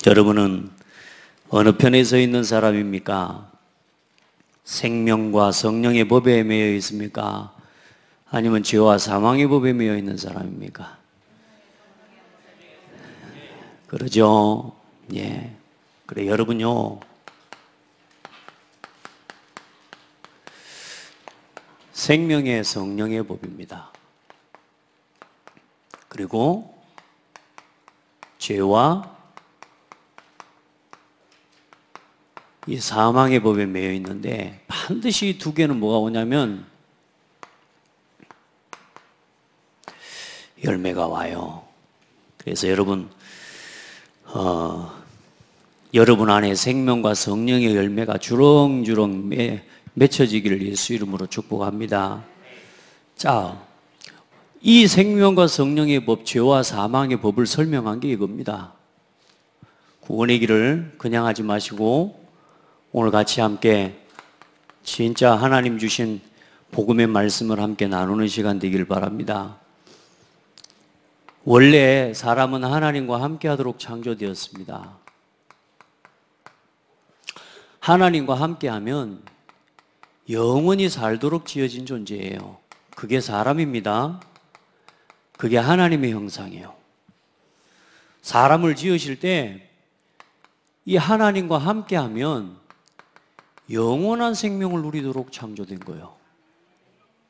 여러분은 어느 편에 서 있는 사람입니까? 생명과 성령의 법에 매여 있습니까? 아니면 죄와 사망의 법에 매여 있는 사람입니까? 그러죠? 예. 그래, 여러분요. 생명의 성령의 법입니다. 그리고 죄와 이 사망의 법에 매여 있는데 반드시 이 두 개는 뭐가 오냐면 열매가 와요. 그래서 여러분 여러분 안에 생명과 성령의 열매가 주렁주렁 맺혀지기를 예수 이름으로 축복합니다. 자, 이 생명과 성령의 법, 죄와 사망의 법을 설명한 게 이겁니다. 구원의 길을 그냥 하지 마시고 오늘 같이 함께 진짜 하나님 주신 복음의 말씀을 함께 나누는 시간 되길 바랍니다. 원래 사람은 하나님과 함께 하도록 창조되었습니다. 하나님과 함께 하면 영원히 살도록 지어진 존재예요. 그게 사람입니다. 그게 하나님의 형상이에요. 사람을 지으실 때 이 하나님과 함께 하면 영원한 생명을 누리도록 창조된 거예요.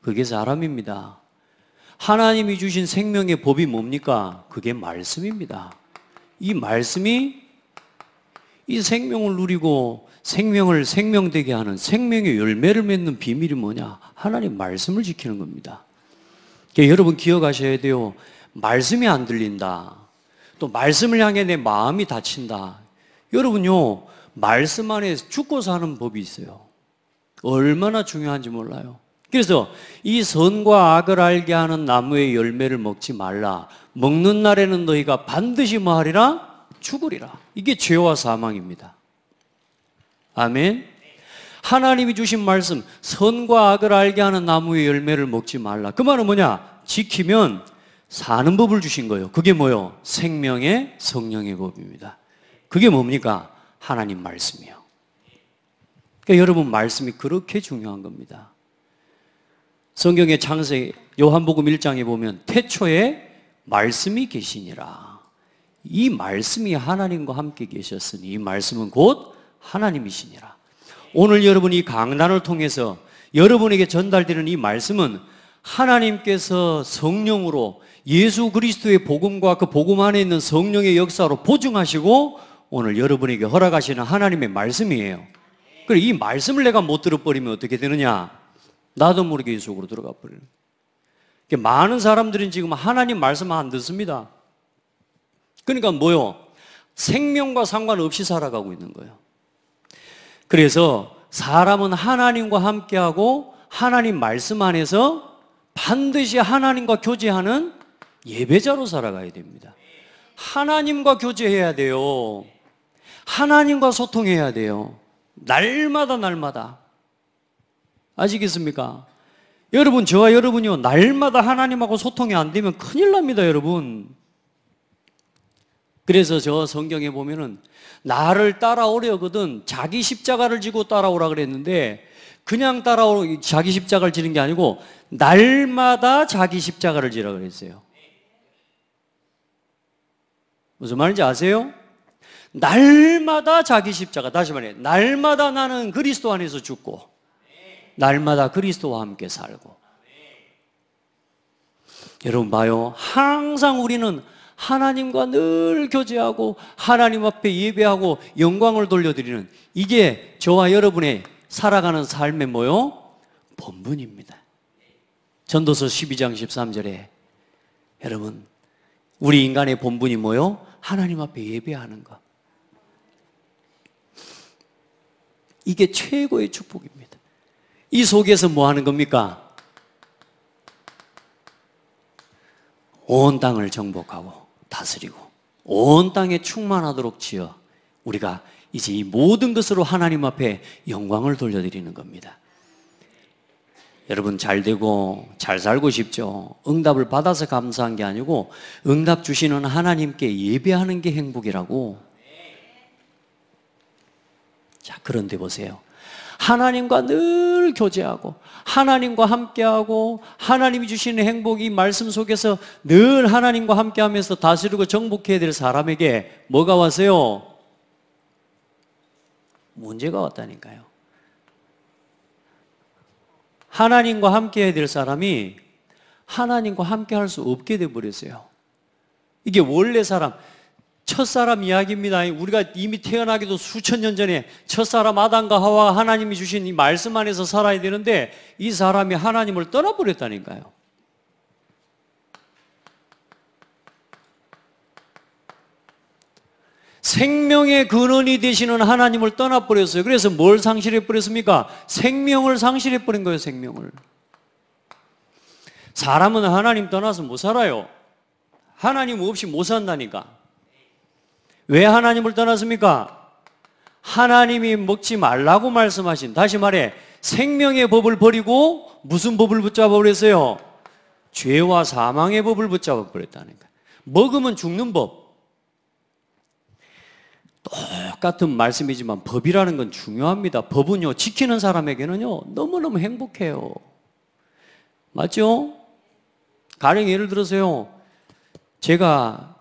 그게 사람입니다. 하나님이 주신 생명의 법이 뭡니까? 그게 말씀입니다. 이 말씀이 이 생명을 누리고 생명을 생명되게 하는 생명의 열매를 맺는 비밀이 뭐냐? 하나님 말씀을 지키는 겁니다. 그러니까 여러분 기억하셔야 돼요. 말씀이 안 들린다. 또 말씀을 향해 내 마음이 다친다. 여러분요, 말씀 안에 죽고 사는 법이 있어요. 얼마나 중요한지 몰라요. 그래서 이 선과 악을 알게 하는 나무의 열매를 먹지 말라. 먹는 날에는 너희가 반드시 뭐 하리라? 죽으리라. 이게 죄와 사망입니다. 아멘. 하나님이 주신 말씀, 선과 악을 알게 하는 나무의 열매를 먹지 말라. 그 말은 뭐냐? 지키면 사는 법을 주신 거예요. 그게 뭐요? 생명의 성령의 법입니다. 그게 뭡니까? 하나님 말씀이요. 그러니까 여러분 말씀이 그렇게 중요한 겁니다. 성경의 창세기 요한복음 1장에 보면 태초에 말씀이 계시니라. 이 말씀이 하나님과 함께 계셨으니 이 말씀은 곧 하나님이시니라. 오늘 여러분이 이 강단을 통해서 여러분에게 전달되는 이 말씀은 하나님께서 성령으로 예수 그리스도의 복음과 그 복음 안에 있는 성령의 역사로 보증하시고 오늘 여러분에게 허락하시는 하나님의 말씀이에요. 그래, 이 말씀을 내가 못 들어버리면 어떻게 되느냐? 나도 모르게 이 속으로 들어가 버려요. 많은 사람들은 지금 하나님 말씀 안 듣습니다. 그러니까 뭐요? 생명과 상관없이 살아가고 있는 거예요. 그래서 사람은 하나님과 함께하고 하나님 말씀 안에서 반드시 하나님과 교제하는 예배자로 살아가야 됩니다. 하나님과 교제해야 돼요. 하나님과 소통해야 돼요. 날마다. 아시겠습니까? 여러분, 저와 여러분이요, 날마다 하나님하고 소통이 안 되면 큰일 납니다, 여러분. 그래서 저 성경에 보면은 나를 따라오려거든 자기 십자가를 지고 따라오라 그랬는데 그냥 자기 십자가를 지는 게 아니고 날마다 자기 십자가를 지라 그랬어요. 무슨 말인지 아세요? 날마다 자기 십자가, 다시 말해, 날마다 나는 그리스도 안에서 죽고 날마다 그리스도와 함께 살고. 여러분 봐요. 항상 우리는 하나님과 늘 교제하고 하나님 앞에 예배하고 영광을 돌려드리는 이게 저와 여러분의 살아가는 삶의 뭐요? 본분입니다. 전도서 12장 13절에 여러분 우리 인간의 본분이 뭐요? 하나님 앞에 예배하는 것. 이게 최고의 축복입니다. 이 속에서 뭐 하는 겁니까? 온 땅을 정복하고 다스리고 온 땅에 충만하도록 지어 우리가 이제 이 모든 것으로 하나님 앞에 영광을 돌려드리는 겁니다. 여러분 잘 되고 잘 살고 싶죠? 응답을 받아서 감사한 게 아니고 응답 주시는 하나님께 예배하는 게 행복이라고. 자, 그런데 보세요. 하나님과 늘 교제하고 하나님과 함께하고 하나님이 주시는 행복이 말씀 속에서 늘 하나님과 함께하면서 다스리고 정복해야 될 사람에게 뭐가 왔어요? 문제가 왔다니까요. 하나님과 함께해야 될 사람이 하나님과 함께할 수 없게 돼버렸어요. 이게 원래 사람, 첫사람 이야기입니다. 우리가 이미 태어나기도 수천 년 전에 첫사람 아담과 하와가 하나님이 주신 이 말씀 안에서 살아야 되는데 이 사람이 하나님을 떠나버렸다니까요. 생명의 근원이 되시는 하나님을 떠나버렸어요. 그래서 뭘 상실해버렸습니까? 생명을 상실해버린 거예요. 생명을. 사람은 하나님 떠나서 못 살아요. 하나님 없이 못 산다니까. 왜 하나님을 떠났습니까? 하나님이 먹지 말라고 말씀하신, 다시 말해 생명의 법을 버리고 무슨 법을 붙잡아 버렸어요? 죄와 사망의 법을 붙잡아 버렸다니까. 먹으면 죽는 법. 똑같은 말씀이지만 법이라는 건 중요합니다. 법은요, 지키는 사람에게는요 너무너무 행복해요. 맞죠? 가령 예를 들어서요, 제가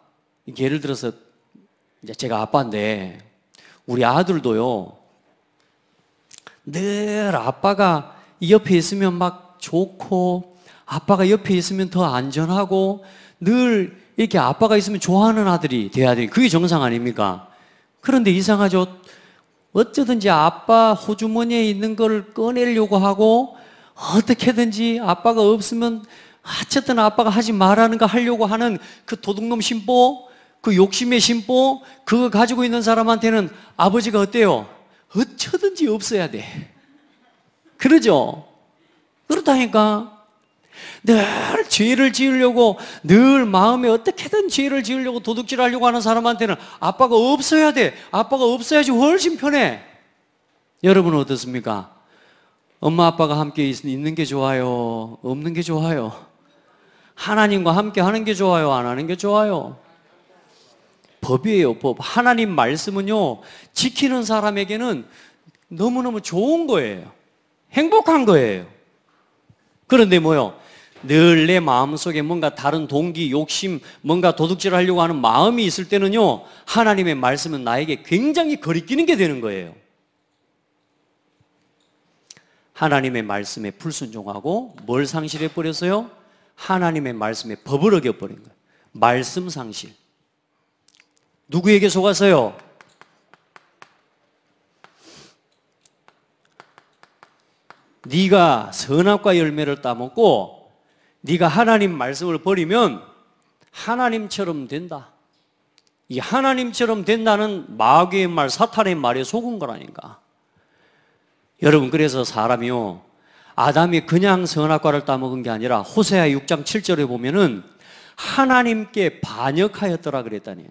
예를 들어서 이제 제가 아빠인데 우리 아들도요 늘 아빠가 옆에 있으면 막 좋고 아빠가 옆에 있으면 더 안전하고 늘 이렇게 아빠가 있으면 좋아하는 아들이 돼야 돼요. 그게 정상 아닙니까? 그런데 이상하죠. 어쩌든지 아빠 호주머니에 있는 걸 꺼내려고 하고 어떻게든지 아빠가 없으면 어쨌든 아빠가 하지 말라는 거 하려고 하는 그 도둑놈 심보, 그 욕심의 심보, 그거 가지고 있는 사람한테는 아버지가 어때요? 어쩌든지 없어야 돼. 그러죠? 그렇다니까. 늘 죄를 지으려고, 늘 마음에 어떻게든 죄를 지으려고 도둑질 하려고 하는 사람한테는 아빠가 없어야 돼. 아빠가 없어야지 훨씬 편해. 여러분은 어떻습니까? 엄마 아빠가 함께 있는 게 좋아요? 없는 게 좋아요? 하나님과 함께 하는 게 좋아요? 안 하는 게 좋아요? 법이에요, 법. 하나님 말씀은요, 지키는 사람에게는 너무너무 좋은 거예요. 행복한 거예요. 그런데 뭐요? 늘 내 마음속에 뭔가 다른 동기, 욕심, 뭔가 도둑질 하려고 하는 마음이 있을 때는요, 하나님의 말씀은 나에게 굉장히 거리끼는 게 되는 거예요. 하나님의 말씀에 불순종하고 뭘 상실해버렸어요? 하나님의 말씀에 법을 어겨버린 거예요. 말씀 상실. 누구에게 속았어요? 네가 선악과 열매를 따먹고 네가 하나님 말씀을 버리면 하나님처럼 된다. 이 하나님처럼 된다는 마귀의 말, 사탄의 말에 속은 거라니까. 여러분, 그래서 사람이요, 아담이 그냥 선악과를 따먹은 게 아니라 호세아 6장 7절에 보면은 하나님께 반역하였더라 그랬다니요.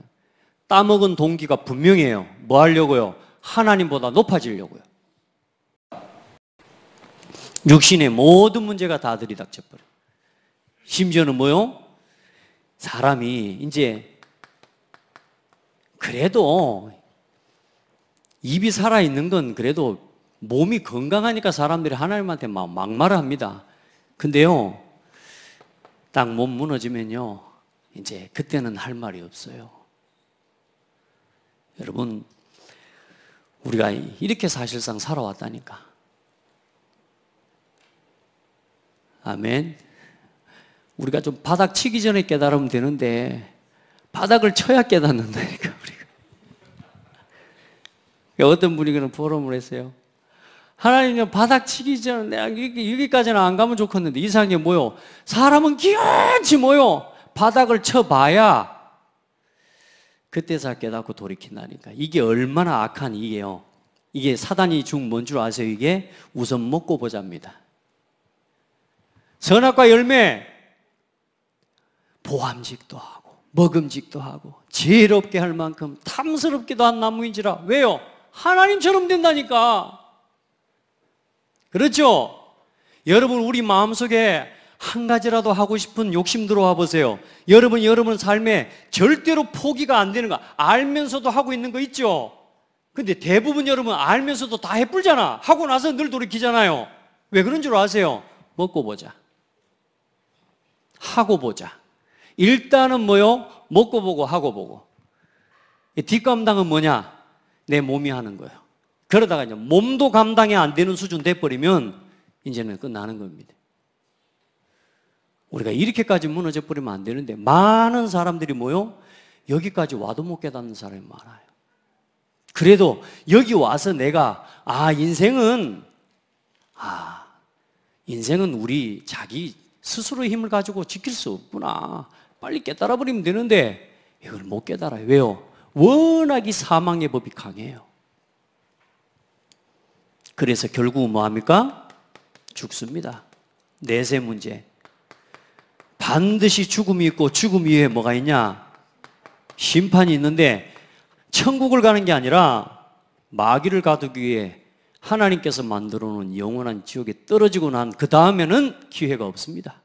따먹은 동기가 분명해요. 뭐 하려고요? 하나님보다 높아지려고요. 육신의 모든 문제가 다 들이닥쳐버려요. 심지어는 뭐요? 사람이 이제 그래도 입이 살아있는 건 그래도 몸이 건강하니까 사람들이 하나님한테 막 막말을 합니다. 근데요, 딱 몸 무너지면요, 이제 그때는 할 말이 없어요. 여러분, 우리가 이렇게 사실상 살아왔다니까. 아멘. 우리가 좀 바닥 치기 전에 깨달으면 되는데 바닥을 쳐야 깨닫는다니까, 우리가. 어떤 분이 그런 포럼을 했어요. 하나님은 바닥 치기 전에 내가 여기까지는 안 가면 좋겠는데 이상한 게 뭐요? 사람은 기어치 뭐요? 바닥을 쳐봐야 그때서 깨닫고 돌이킨다니까. 이게 얼마나 악한 이게요. 이게 사단이 준 뭔 줄 아세요? 이게 우선 먹고 보자입니다. 선악과 열매, 보암직도 하고 먹음직도 하고 지혜롭게 할 만큼 탐스럽기도 한 나무인지라. 왜요? 하나님처럼 된다니까. 그렇죠? 여러분 우리 마음속에 한 가지라도 하고 싶은 욕심 들어와 보세요. 여러분 삶에 절대로 포기가 안 되는 거 알면서도 하고 있는 거 있죠? 근데 대부분 여러분 알면서도 다 해불잖아. 하고 나서 늘 돌이키잖아요. 왜 그런 줄 아세요? 먹고 보자. 하고 보자. 일단은 뭐요? 먹고 보고 하고 보고. 뒷감당은 뭐냐? 내 몸이 하는 거예요. 그러다가 이제 몸도 감당이 안 되는 수준 돼버리면 이제는 끝나는 겁니다. 우리가 이렇게까지 무너져 버리면 안 되는데 많은 사람들이 뭐요? 여기까지 와도 못 깨닫는 사람이 많아요. 그래도 여기 와서 내가 인생은 우리 자기 스스로의 힘을 가지고 지킬 수 없구나. 빨리 깨달아 버리면 되는데 이걸 못 깨달아요. 왜요? 워낙 이 사망의 법이 강해요. 그래서 결국은 뭐합니까? 죽습니다. 내세 문제. 반드시 죽음이 있고 죽음 위에 뭐가 있냐? 심판이 있는데 천국을 가는 게 아니라 마귀를 가두기 위해 하나님께서 만들어 놓은 영원한 지옥에 떨어지고 난 그 다음에는 기회가 없습니다.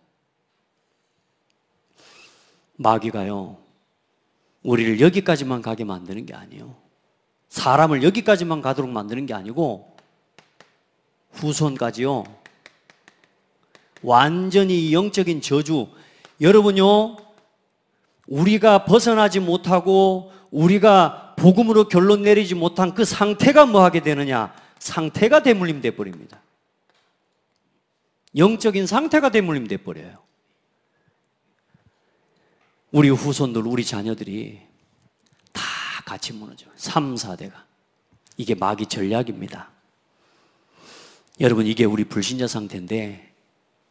마귀가요, 우리를 여기까지만 가게 만드는 게 아니에요. 사람을 여기까지만 가도록 만드는 게 아니고 후손까지요, 완전히 영적인 저주. 여러분요, 우리가 벗어나지 못하고 우리가 복음으로 결론 내리지 못한 그 상태가 뭐 하게 되느냐? 상태가 대물림 돼버립니다. 영적인 상태가 대물림 돼버려요. 우리 후손들, 우리 자녀들이 다 같이 무너져요. 3, 4대가. 이게 마귀 전략입니다. 여러분, 이게 우리 불신자 상태인데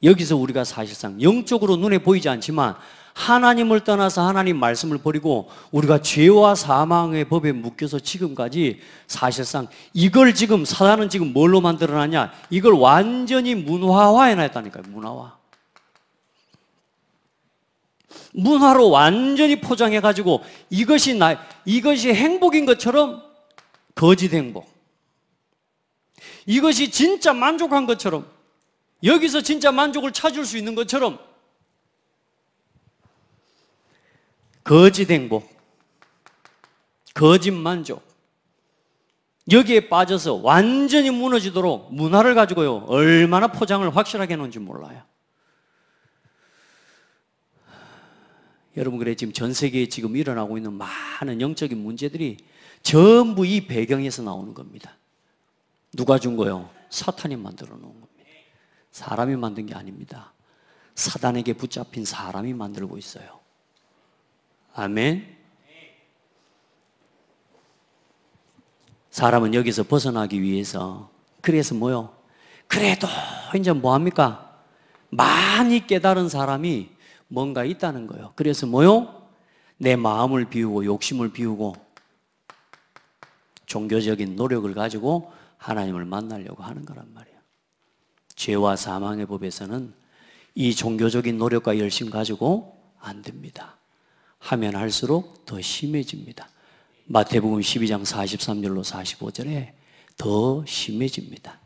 여기서 우리가 사실상 영적으로 눈에 보이지 않지만 하나님을 떠나서 하나님 말씀을 버리고 우리가 죄와 사망의 법에 묶여서 지금까지 사실상 이걸 지금 사단은 지금 뭘로 만들어놨냐? 이걸 완전히 문화화해놨다니까요. 문화로 완전히 포장해가지고 이것이 행복인 것처럼 거짓 행복, 이것이 진짜 만족한 것처럼, 여기서 진짜 만족을 찾을 수 있는 것처럼 거짓 행복, 거짓 만족, 여기에 빠져서 완전히 무너지도록 문화를 가지고요, 얼마나 포장을 확실하게 해놓은지 몰라요. 여러분, 그래 지금 전 세계에 지금 일어나고 있는 많은 영적인 문제들이 전부 이 배경에서 나오는 겁니다. 누가 준 거요? 사탄이 만들어 놓은 겁니다. 사람이 만든 게 아닙니다. 사단에게 붙잡힌 사람이 만들고 있어요. 아멘. 사람은 여기서 벗어나기 위해서, 그래서 뭐요? 그래도 이제 뭐합니까? 많이 깨달은 사람이 뭔가 있다는 거예요. 그래서 뭐요? 내 마음을 비우고 욕심을 비우고 종교적인 노력을 가지고 하나님을 만나려고 하는 거란 말이에요. 죄와 사망의 법에서는 이 종교적인 노력과 열심 가지고 안 됩니다. 하면 할수록 더 심해집니다. 마태복음 12장 43절로 45절에 더 심해집니다.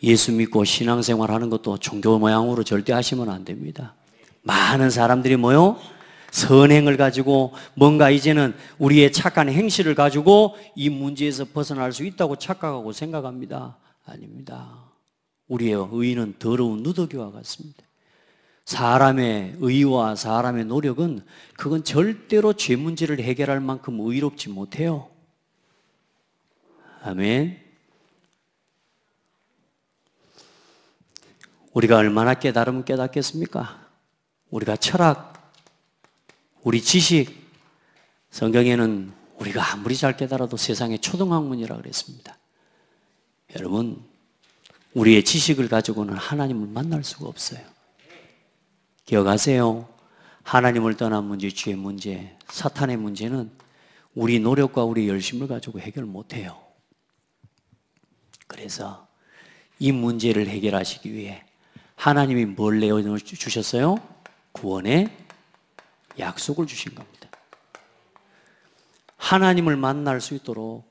예수 믿고 신앙생활 하는 것도 종교 모양으로 절대 하시면 안 됩니다. 많은 사람들이 뭐요? 선행을 가지고 뭔가 이제는 우리의 착한 행실을 가지고 이 문제에서 벗어날 수 있다고 착각하고 생각합니다. 아닙니다. 우리의 의는 더러운 누더기와 같습니다. 사람의 의와 사람의 노력은 그건 절대로 죄 문제를 해결할 만큼 의롭지 못해요. 아멘. 우리가 얼마나 깨달으면 깨닫겠습니까? 우리가 철학, 우리 지식, 성경에는 우리가 아무리 잘 깨달아도 세상의 초등학문이라고 그랬습니다. 여러분, 우리의 지식을 가지고는 하나님을 만날 수가 없어요. 기억하세요. 하나님을 떠난 문제, 죄의 문제, 사탄의 문제는 우리 노력과 우리 열심을 가지고 해결 못해요. 그래서 이 문제를 해결하시기 위해 하나님이 뭘 내어주셨어요? 구원의 약속을 주신 겁니다. 하나님을 만날 수 있도록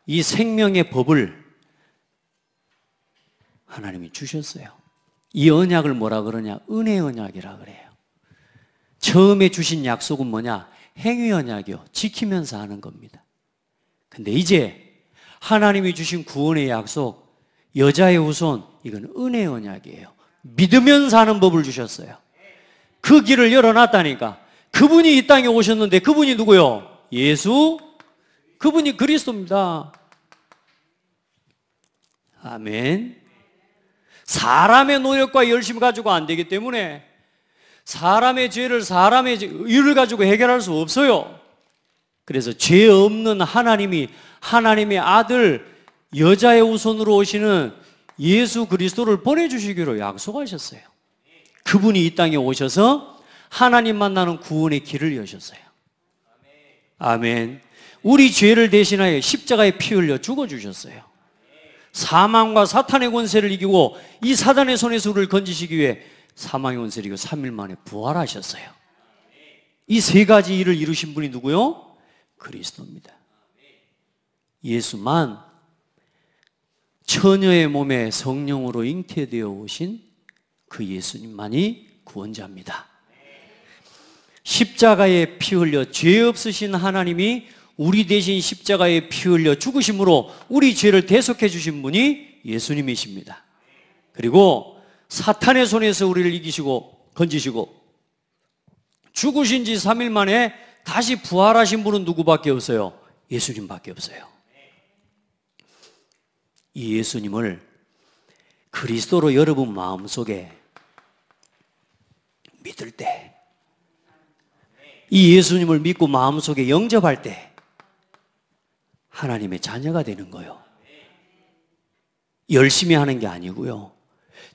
이 생명의 법을 하나님이 주셨어요. 이 언약을 뭐라 그러냐? 은혜 언약이라 그래요. 처음에 주신 약속은 뭐냐? 행위 언약이요. 지키면서 하는 겁니다. 근데 이제 하나님이 주신 구원의 약속, 여자의 후손, 이건 은혜 언약이에요. 믿으면서 하는 법을 주셨어요. 그 길을 열어놨다니까. 그분이 이 땅에 오셨는데 그분이 누구요? 예수, 그분이 그리스도입니다. 아멘. 사람의 노력과 열심 가지고 안 되기 때문에 사람의 죄를 사람의 의를 가지고 해결할 수 없어요. 그래서 죄 없는 하나님이 하나님의 아들 여자의 후손으로 오시는 예수 그리스도를 보내주시기로 약속하셨어요. 그분이 이 땅에 오셔서 하나님 만나는 구원의 길을 여셨어요. 아멘. 우리 죄를 대신하여 십자가에 피 흘려 죽어주셨어요. 사망과 사탄의 권세를 이기고 이 사단의 손에서 우리를 건지시기 위해 사망의 권세를 이기고 3일 만에 부활하셨어요. 이 세 가지 일을 이루신 분이 누구요? 그리스도입니다. 예수만 처녀의 몸에 성령으로 잉태되어 오신 그 예수님만이 구원자입니다. 십자가에 피 흘려 죄 없으신 하나님이 우리 대신 십자가에 피 흘려 죽으심으로 우리 죄를 대속해 주신 분이 예수님이십니다. 그리고 사탄의 손에서 우리를 이기시고 건지시고 죽으신 지 3일 만에 다시 부활하신 분은 누구밖에 없어요? 예수님밖에 없어요. 이 예수님을 그리스도로 여러분 마음속에 믿을 때, 이 예수님을 믿고 마음속에 영접할 때 하나님의 자녀가 되는 거예요. 열심히 하는 게 아니고요.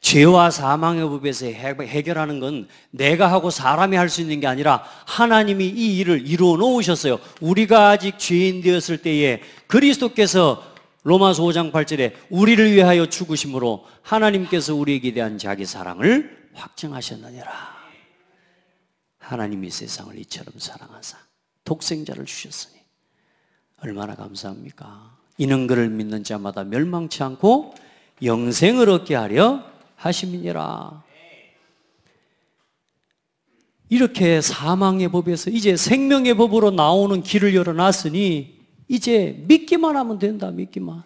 죄와 사망의 법에서 해결하는 건 내가 하고 사람이 할 수 있는 게 아니라 하나님이 이 일을 이루어 놓으셨어요. 우리가 아직 죄인 되었을 때에 그리스도께서 로마서 5장 8절에 우리를 위하여 죽으심으로 하나님께서 우리에게 대한 자기 사랑을 확증하셨느니라. 하나님이 세상을 이처럼 사랑하사 독생자를 주셨으니 얼마나 감사합니까? 이는 그를 믿는 자마다 멸망치 않고 영생을 얻게 하려 하심이니라. 이렇게 사망의 법에서 이제 생명의 법으로 나오는 길을 열어놨으니 이제 믿기만 하면 된다. 믿기만.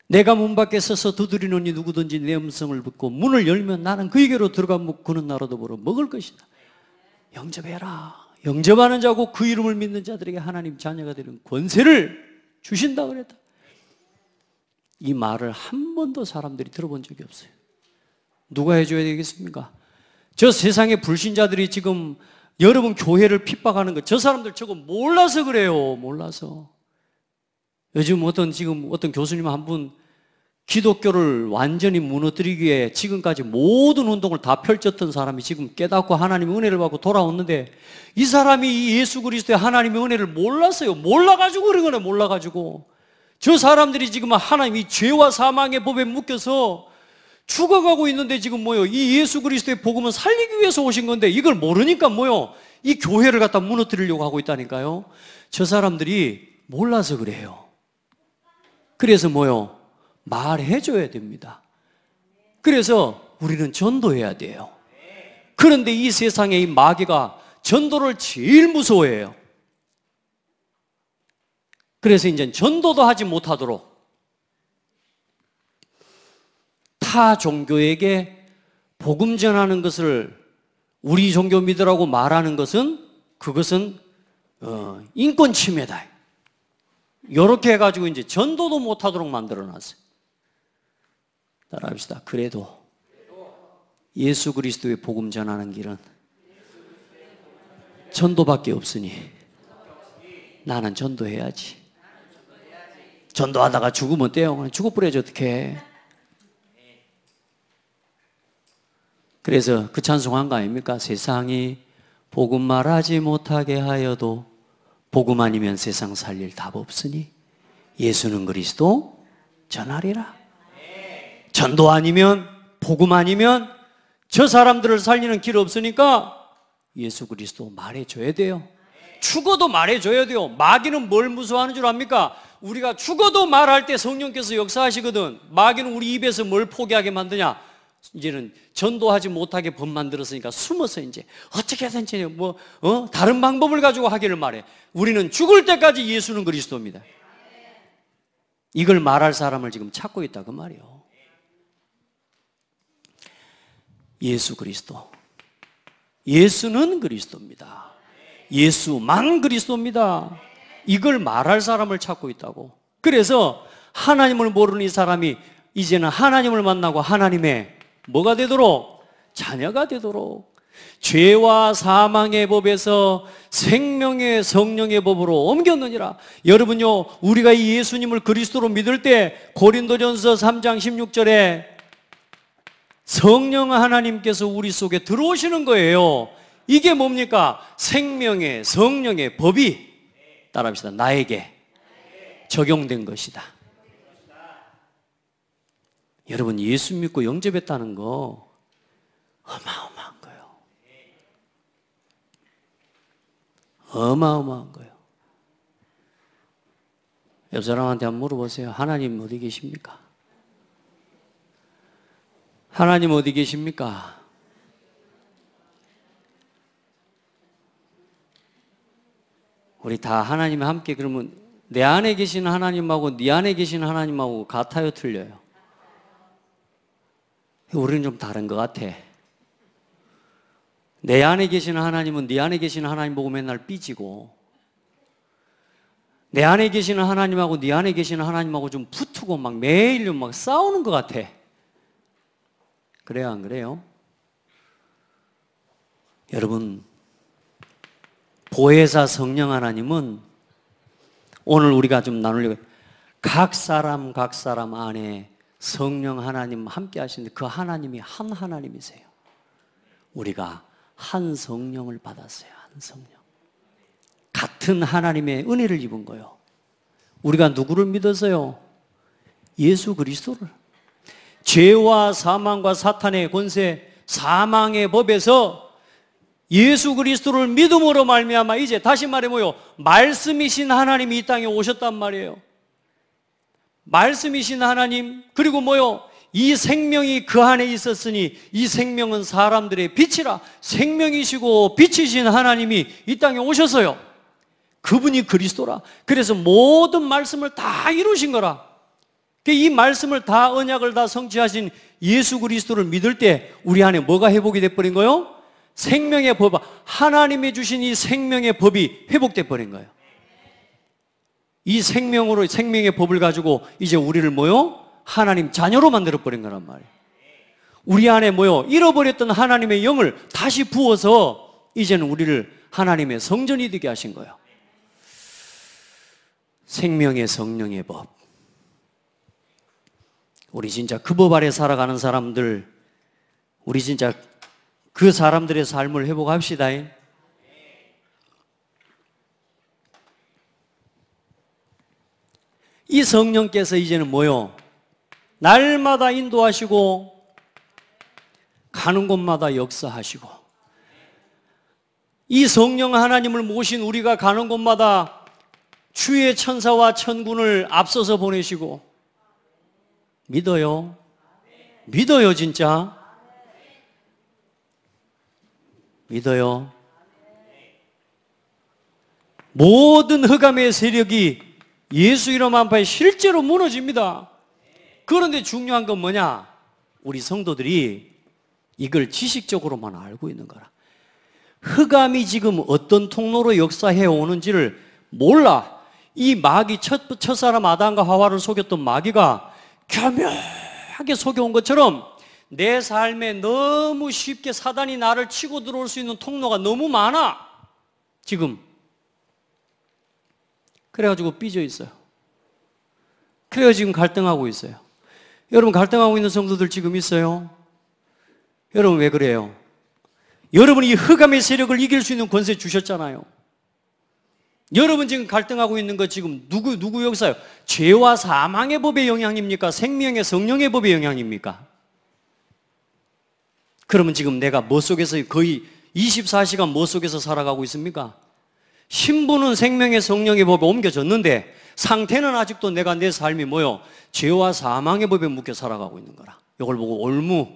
내가 문 밖에 서서 두드리노니 누구든지 내 음성을 듣고 문을 열면 나는 그에게로 들어가 그는 나로도 보러 먹을 것이다. 영접해라. 영접하는 자고 그 이름을 믿는 자들에게 하나님 자녀가 되는 권세를 주신다 그랬다. 이 말을 한 번도 사람들이 들어본 적이 없어요. 누가 해줘야 되겠습니까? 저 세상의 불신자들이 지금 여러분 교회를 핍박하는 거, 저 사람들 저거 몰라서 그래요. 몰라서. 요즘 지금 어떤 교수님 한 분 기독교를 완전히 무너뜨리기 위해 지금까지 모든 운동을 다 펼쳤던 사람이 지금 깨닫고 하나님의 은혜를 받고 돌아왔는데 이 사람이 이 예수 그리스도의 하나님의 은혜를 몰랐어요. 몰라가지고 그런 거네. 몰라가지고. 저 사람들이 지금 하나님이 죄와 사망의 법에 묶여서 죽어가고 있는데 지금 뭐요? 이 예수 그리스도의 복음은 살리기 위해서 오신 건데 이걸 모르니까 뭐요? 이 교회를 갖다 무너뜨리려고 하고 있다니까요. 저 사람들이 몰라서 그래요. 그래서 뭐요? 말해줘야 됩니다. 그래서 우리는 전도해야 돼요. 그런데 이 세상에 이 마귀가 전도를 제일 무서워해요. 그래서 이제 전도도 하지 못하도록 타 종교에게 복음 전하는 것을 우리 종교 믿으라고 말하는 것은 그것은 인권 침해다. 이렇게 해가지고 이제 전도도 못하도록 만들어놨어요. 따라합시다. 그래도 예수 그리스도의 복음 전하는 길은 전도밖에 없으니 나는 전도해야지. 전도하다가 죽으면 떼요. 죽어버려야지 어떡해. 그래서 그 찬송한 거 아닙니까? 세상이 복음 말하지 못하게 하여도 복음 아니면 세상 살릴 답 없으니 예수는 그리스도 전하리라. 전도 아니면 복음 아니면 저 사람들을 살리는 길 없으니까 예수 그리스도 말해줘야 돼요. 죽어도 말해줘야 돼요. 마귀는 뭘 무서워하는 줄 압니까? 우리가 죽어도 말할 때 성령께서 역사하시거든. 마귀는 우리 입에서 뭘 포기하게 만드냐? 이제는 전도하지 못하게 법 만들었으니까 숨어서 이제 어떻게 하든지 다른 방법을 가지고 하기를 말해. 우리는 죽을 때까지 예수는 그리스도입니다. 이걸 말할 사람을 지금 찾고 있다 그 말이에요. 예수 그리스도. 예수는 그리스도입니다. 예수만 그리스도입니다. 이걸 말할 사람을 찾고 있다고. 그래서 하나님을 모르는 이 사람이 이제는 하나님을 만나고 하나님의 뭐가 되도록? 자녀가 되도록 죄와 사망의 법에서 생명의 성령의 법으로 옮겼느니라. 여러분요, 우리가 이 예수님을 그리스도로 믿을 때 고린도전서 3장 16절에 성령 하나님께서 우리 속에 들어오시는 거예요. 이게 뭡니까? 생명의 성령의 법이 따라합시다. 나에게 적용된 것이다. 여러분, 예수 믿고 영접했다는 거 어마어마한 거예요. 어마어마한 거예요. 옆 사람한테 한번 물어보세요. 하나님 어디 계십니까? 하나님 어디 계십니까? 우리 다 하나님이 함께, 그러면 내 안에 계신 하나님하고 네 안에 계신 하나님하고 같아요, 틀려요? 우리는 좀 다른 것 같아. 내 안에 계신 하나님은 네 안에 계신 하나님 보고 맨날 삐지고, 내 안에 계시는 하나님하고 네 안에 계시는 하나님하고 좀 붙고 막 매일 막 싸우는 것 같아. 그래요, 안 그래요? 여러분, 보혜사 성령 하나님은 오늘 우리가 좀 나누려고 각 사람 안에 성령 하나님 함께 하시는데 그 하나님이 한 하나님이세요. 우리가 한 성령을 받았어요. 한 성령. 같은 하나님의 은혜를 입은 거예요. 우리가 누구를 믿어서요? 예수 그리스도를. 죄와 사망과 사탄의 권세, 사망의 법에서 예수 그리스도를 믿음으로 말미암아 이제 다시 말해 뭐요? 말씀이신 하나님이 이 땅에 오셨단 말이에요. 말씀이신 하나님, 그리고 뭐요? 이 생명이 그 안에 있었으니 이 생명은 사람들의 빛이라. 생명이시고 빛이신 하나님이 이 땅에 오셨어요. 그분이 그리스도라. 그래서 모든 말씀을 다 이루신 거라. 이 말씀을 다, 언약을 다 성취하신 예수 그리스도를 믿을 때 우리 안에 뭐가 회복이 돼버린 거예요? 생명의 법, 하나님이 주신 이 생명의 법이 회복돼 버린 거예요. 이 생명으로, 생명의 법을 가지고 이제 우리를 뭐요? 하나님 자녀로 만들어 버린 거란 말이에요. 우리 안에 뭐요? 잃어버렸던 하나님의 영을 다시 부어서 이제는 우리를 하나님의 성전이 되게 하신 거예요. 생명의 성령의 법. 우리 진짜 그 법 아래 살아가는 사람들, 우리 진짜 그 사람들의 삶을 회복합시다. 이 성령께서 이제는 뭐요? 날마다 인도하시고 가는 곳마다 역사하시고, 이 성령 하나님을 모신 우리가 가는 곳마다 주의 천사와 천군을 앞서서 보내시고, 믿어요? 믿어요, 진짜? 믿어요? 모든 흑암의 세력이 예수 이름 한파에 실제로 무너집니다. 그런데 중요한 건 뭐냐? 우리 성도들이 이걸 지식적으로만 알고 있는 거라. 흑암이 지금 어떤 통로로 역사해 오는지를 몰라. 이 마귀, 첫사람 아담과 하와를 속였던 마귀가 교묘하게 속여온 것처럼 내 삶에 너무 쉽게 사단이 나를 치고 들어올 수 있는 통로가 너무 많아, 지금. 그래가지고 삐져 있어요. 그래서 지금 갈등하고 있어요. 여러분, 갈등하고 있는 성도들 지금 있어요? 여러분, 왜 그래요? 여러분이 이 흑암의 세력을 이길 수 있는 권세 주셨잖아요. 여러분 지금 갈등하고 있는 거 지금 누구 역사요? 죄와 사망의 법의 영향입니까? 생명의 성령의 법의 영향입니까? 그러면 지금 내가 뭐 속에서 거의 24시간 뭐 속에서 살아가고 있습니까? 신부는 생명의 성령의 법에 옮겨졌는데 상태는 아직도 내가 내 삶이 뭐요? 죄와 사망의 법에 묶여 살아가고 있는 거라. 이걸 보고 올무,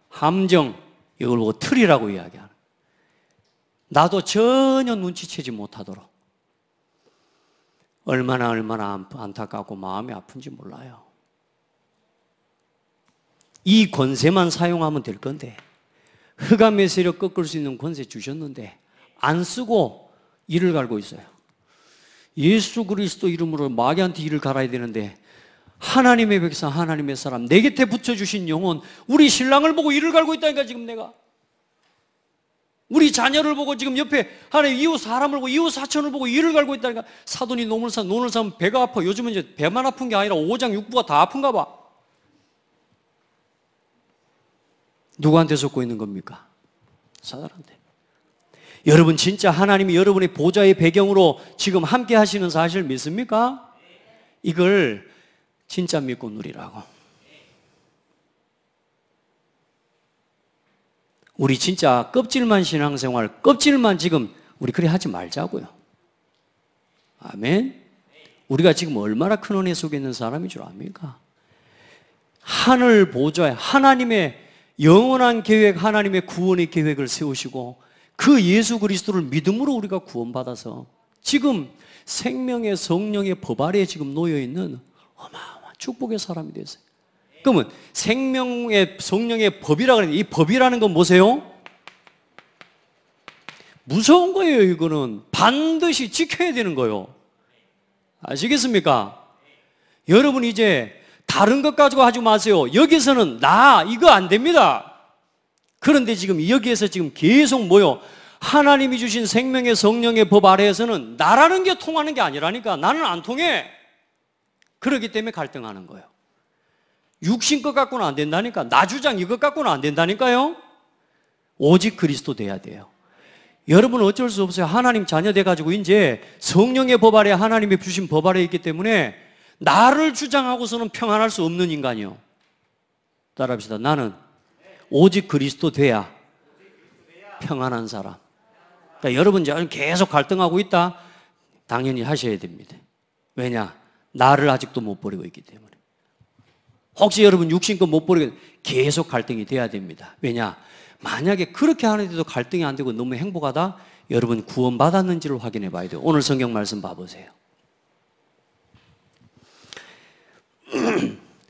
함정, 이걸 보고 틀이라고 이야기하는. 나도 전혀 눈치채지 못하도록 얼마나 안타깝고 마음이 아픈지 몰라요. 이 권세만 사용하면 될 건데, 흑암의 세력 꺾을 수 있는 권세 주셨는데 안 쓰고 이를 갈고 있어요. 예수 그리스도 이름으로 마귀한테 이를 갈아야 되는데, 하나님의 백성, 하나님의 사람, 내 곁에 붙여주신 영혼, 우리 신랑을 보고 이를 갈고 있다니까. 지금 내가 우리 자녀를 보고 지금 옆에 하나님 이웃 사람을 보고 이웃 사촌을 보고 이를 갈고 있다니까. 사돈이 논을 사면 배가 아파. 요즘은 이제 배만 아픈 게 아니라 오장 육부가 다 아픈가 봐. 누구한테 속고 있는 겁니까? 사단한테. 여러분 진짜 하나님이 여러분의 보좌의 배경으로 지금 함께 하시는 사실 믿습니까? 이걸 진짜 믿고 누리라고. 우리 진짜 껍질만 신앙생활, 껍질만 지금 우리 그래 하지 말자고요. 아멘. 우리가 지금 얼마나 큰 은혜 속에 있는 사람인 줄 압니까? 하늘 보좌에 하나님의 영원한 계획, 하나님의 구원의 계획을 세우시고 그 예수 그리스도를 믿음으로 우리가 구원받아서 지금 생명의 성령의 법 아래에 지금 놓여있는 어마어마한 축복의 사람이 됐어요. 그러면 생명의 성령의 법이라고 하는데, 이 법이라는 건 뭐세요? 무서운 거예요. 이거는 반드시 지켜야 되는 거예요. 아시겠습니까? 여러분 이제 다른 것 가지고 하지 마세요. 여기서는 나 이거 안 됩니다. 그런데 지금 여기에서 지금 계속 뭐요? 하나님이 주신 생명의 성령의 법 아래에서는 나라는 게 통하는 게 아니라니까. 나는 안 통해. 그렇기 때문에 갈등하는 거예요. 육신 것 갖고는 안 된다니까. 나 주장 이것 갖고는 안 된다니까요. 오직 그리스도 돼야 돼요. 여러분은 어쩔 수 없어요. 하나님 자녀 돼가지고 이제 성령의 법 아래, 하나님이 주신 법 아래에 있기 때문에 나를 주장하고서는 평안할 수 없는 인간이요. 따라합시다. 나는 오직 그리스도 돼야 평안한 사람. 그러니까 여러분 지금 계속 갈등하고 있다? 당연히 하셔야 됩니다. 왜냐? 나를 아직도 못 버리고 있기 때문에. 혹시 여러분 육신껏 못 버리고 계속 갈등이 돼야 됩니다. 왜냐? 만약에 그렇게 하는데도 갈등이 안 되고 너무 행복하다? 여러분 구원받았는지를 확인해 봐야 돼요. 오늘 성경 말씀 봐보세요.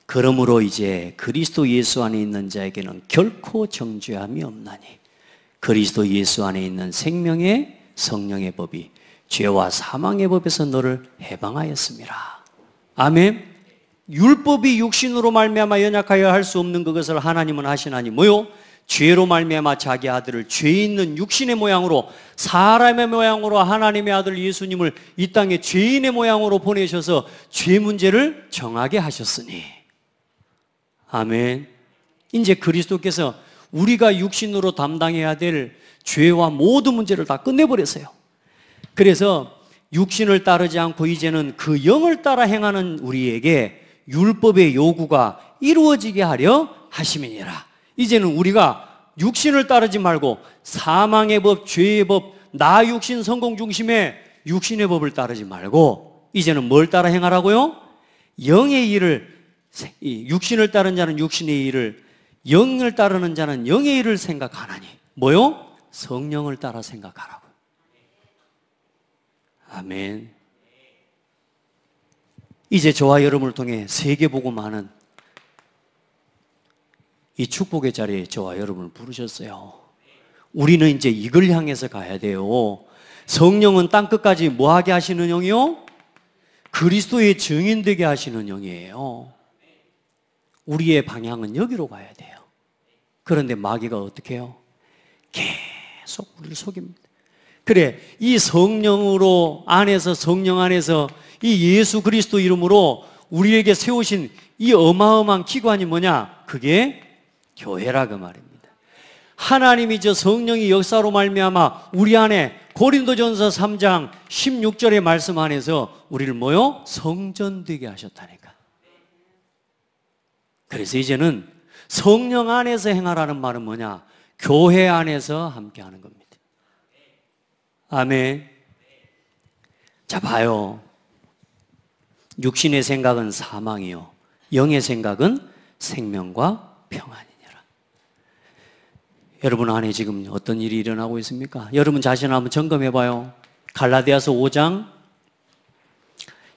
그러므로 이제 그리스도 예수 안에 있는 자에게는 결코 정죄함이 없나니 그리스도 예수 안에 있는 생명의 성령의 법이 죄와 사망의 법에서 너를 해방하였습니다. 아멘. 율법이 육신으로 말미암아 연약하여 할 수 없는 그것을 하나님은 하시나니 뭐요? 죄로 말미암아 자기 아들을 죄 있는 육신의 모양으로, 사람의 모양으로 하나님의 아들 예수님을 이 땅에 죄인의 모양으로 보내셔서 죄 문제를 정하게 하셨으니. 아멘. 이제 그리스도께서 우리가 육신으로 담당해야 될 죄와 모든 문제를 다 끝내버렸어요. 그래서 육신을 따르지 않고 이제는 그 영을 따라 행하는 우리에게 율법의 요구가 이루어지게 하려 하심이니라. 이제는 우리가 육신을 따르지 말고 사망의 법, 죄의 법, 나 육신 성공 중심의 육신의 법을 따르지 말고 이제는 뭘 따라 행하라고요? 영의 일을, 육신을 따르는 자는 육신의 일을, 영을 따르는 자는 영의 일을 생각하나니 뭐요? 성령을 따라 생각하라고. 아멘. 이제 저와 여러분을 통해 세계복음하는 이 축복의 자리에 저와 여러분을 부르셨어요. 우리는 이제 이걸 향해서 가야 돼요. 성령은 땅끝까지 뭐하게 하시는 영이요? 그리스도의 증인 되게 하시는 영이에요. 우리의 방향은 여기로 가야 돼요. 그런데 마귀가 어떻게 해요? 계속 우리를 속입니다. 그래, 이 성령으로 안에서, 성령 안에서 이 예수 그리스도 이름으로 우리에게 세우신 이 어마어마한 기관이 뭐냐? 그게 교회라 그 말입니다. 하나님이 저 성령이 역사로 말미암아 우리 안에 고린도전서 3장 16절의 말씀 안에서 우리를 뭐요? 성전되게 하셨다니까. 그래서 이제는 성령 안에서 행하라는 말은 뭐냐? 교회 안에서 함께하는 겁니다. 아멘. 자, 봐요. 육신의 생각은 사망이요, 영의 생각은 생명과 평안이니라. 여러분 안에 지금 어떤 일이 일어나고 있습니까? 여러분 자신을 한번 점검해 봐요. 갈라디아서 5장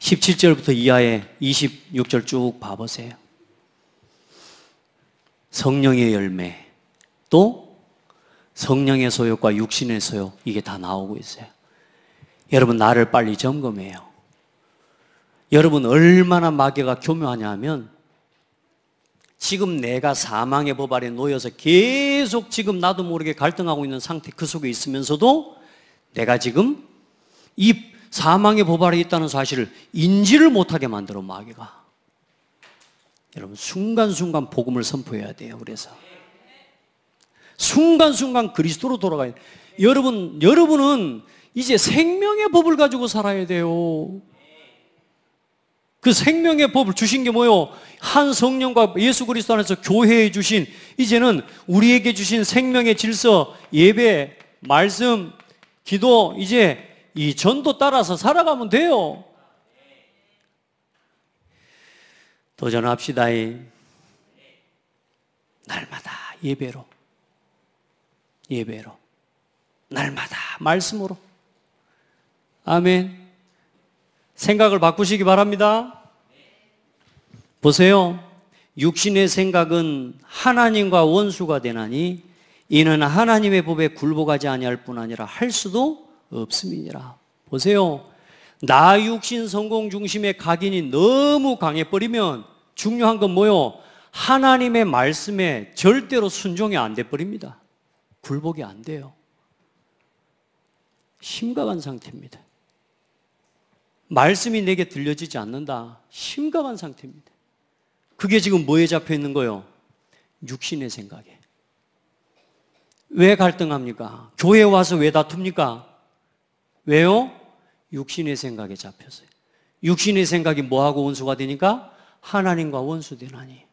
17절부터 이하에 26절 쭉 봐보세요. 성령의 열매, 또 성령의 소욕과 육신의 소욕, 이게 다 나오고 있어요. 여러분 나를 빨리 점검해요. 여러분 얼마나 마귀가 교묘하냐 하면, 지금 내가 사망의 법 아래 놓여서 계속 지금 나도 모르게 갈등하고 있는 상태, 그 속에 있으면서도 내가 지금 이 사망의 법 아래 있다는 사실을 인지를 못하게 만들어, 마귀가. 여러분 순간순간 복음을 선포해야 돼요. 그래서 순간순간 그리스도로 돌아가야 돼요. 여러분은 이제 생명의 법을 가지고 살아야 돼요. 그 생명의 법을 주신 게 뭐예요? 한 성령과 예수 그리스도 안에서 교회에 주신, 이제는 우리에게 주신 생명의 질서, 예배, 말씀, 기도, 이제 이 전도 따라서 살아가면 돼요. 도전합시다. 날마다 예배로, 날마다 말씀으로. 아멘. 생각을 바꾸시기 바랍니다. 보세요. 육신의 생각은 하나님과 원수가 되나니 이는 하나님의 법에 굴복하지 아니할 뿐 아니라 할 수도 없음이니라. 보세요. 나 육신 성공 중심의 각인이 너무 강해버리면 중요한 건 뭐요? 하나님의 말씀에 절대로 순종이 안 돼버립니다. 굴복이 안 돼요. 심각한 상태입니다. 말씀이 내게 들려지지 않는다. 심각한 상태입니다. 그게 지금 뭐에 잡혀 있는 거예요? 육신의 생각에. 왜 갈등합니까? 교회에 와서 왜 다툽니까? 왜요? 육신의 생각에 잡혔어요. 육신의 생각이 뭐하고 원수가 되니까? 하나님과 원수 되나니.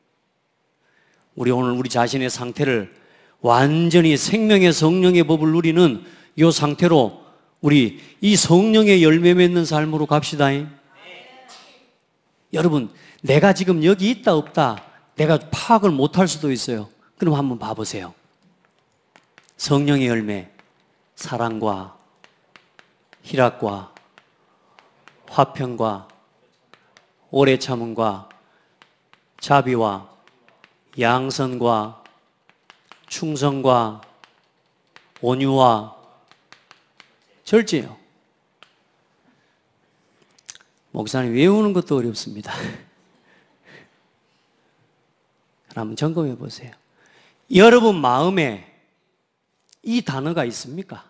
우리 오늘 우리 자신의 상태를 완전히 생명의 성령의 법을 누리는 이 상태로 우리 이 성령의 열매 맺는 삶으로 갑시다. 여러분, 내가 지금 여기 있다 없다 내가 파악을 못할 수도 있어요. 그럼 한번 봐보세요. 성령의 열매, 사랑과 희락과 화평과 오래 참음과 자비와 양선과 충성과 온유와 절제요. 목사님 외우는 것도 어렵습니다. 한번 점검해 보세요. 여러분 마음에 이 단어가 있습니까?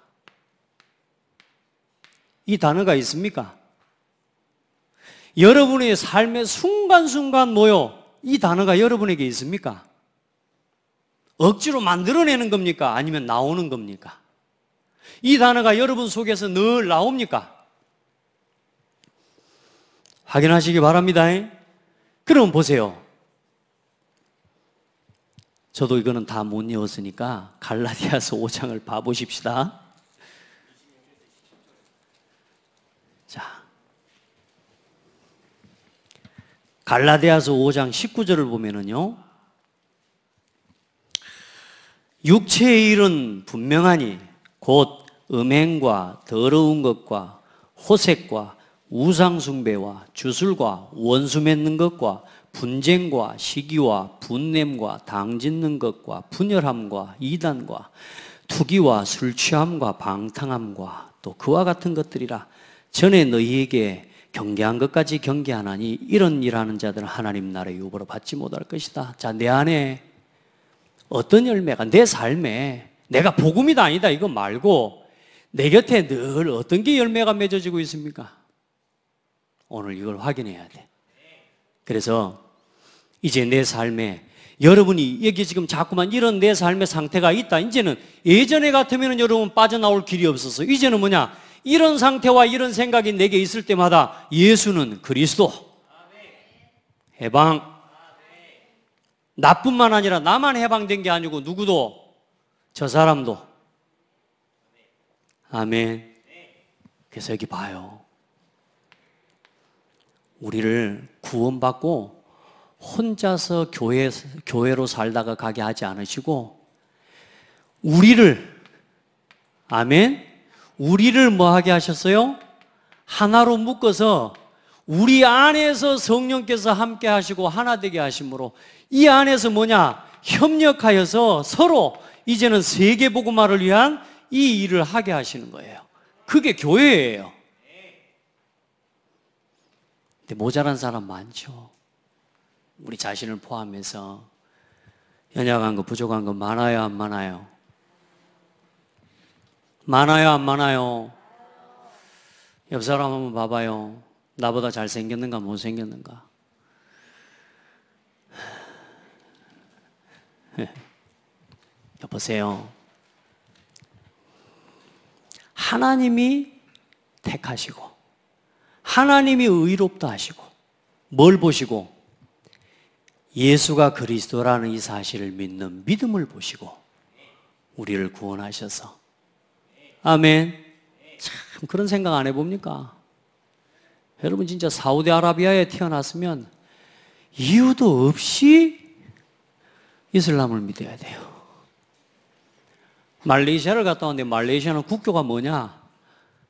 이 단어가 있습니까? 여러분의 삶의 순간순간 뭐요? 이 단어가 여러분에게 있습니까? 억지로 만들어내는 겁니까? 아니면 나오는 겁니까? 이 단어가 여러분 속에서 늘 나옵니까? 확인하시기 바랍니다. 그럼 보세요. 저도 이거는 다 못 외웠으니까 갈라디아서 5장을 봐보십시다. 자, 갈라디아서 5장 19절을 보면은요, 육체의 일은 분명하니 곧 음행과 더러운 것과 호색과 우상숭배와 주술과 원수 맺는 것과 분쟁과 시기와 분냄과 당짓는 것과 분열함과 이단과 투기와 술취함과 방탕함과 또 그와 같은 것들이라. 전에 너희에게 경계한 것까지 경계하나니 이런 일하는 자들은 하나님 나라의 유보로 받지 못할 것이다. 자, 내 안에 어떤 열매가, 내 삶에 내가 복음이다 아니다 이거 말고 내 곁에 늘 어떤 게 열매가 맺어지고 있습니까? 오늘 이걸 확인해야 돼. 그래서 이제 내 삶에 여러분이 여기 지금 자꾸만 이런 내 삶의 상태가 있다. 이제는 예전에 같으면 여러분 빠져나올 길이 없어서 이제는 뭐냐? 이런 상태와 이런 생각이 내게 있을 때마다 예수는 그리스도, 해방. 나뿐만 아니라 나만 해방된 게 아니고 누구도, 저 사람도. 아멘. 그래서 여기 봐요. 우리를 구원받고 혼자서 교회로 살다가 가게 하지 않으시고 우리를, 아멘, 우리를 뭐 하게 하셨어요? 하나로 묶어서 우리 안에서 성령께서 함께 하시고 하나 되게 하심으로 이 안에서 뭐냐? 협력하여서 서로 이제는 세계복음화를 위한 이 일을 하게 하시는 거예요. 그게 교회예요. 근데 모자란 사람 많죠. 우리 자신을 포함해서 연약한 거, 부족한 거 많아요, 안 많아요? 많아요, 안 많아요? 옆 사람 한번 봐봐요. 나보다 잘생겼는가, 못생겼는가? 여보세요. 하나님이 택하시고 하나님이 의롭다 하시고 뭘 보시고? 예수가 그리스도라는 이 사실을 믿는 믿음을 보시고 우리를 구원하셔서, 아멘. 참 그런 생각 안 해봅니까? 여러분 진짜 사우디아라비아에 태어났으면 이유도 없이 이슬람을 믿어야 돼요. 말레이시아를 갔다 왔는데 말레이시아는 국교가 뭐냐?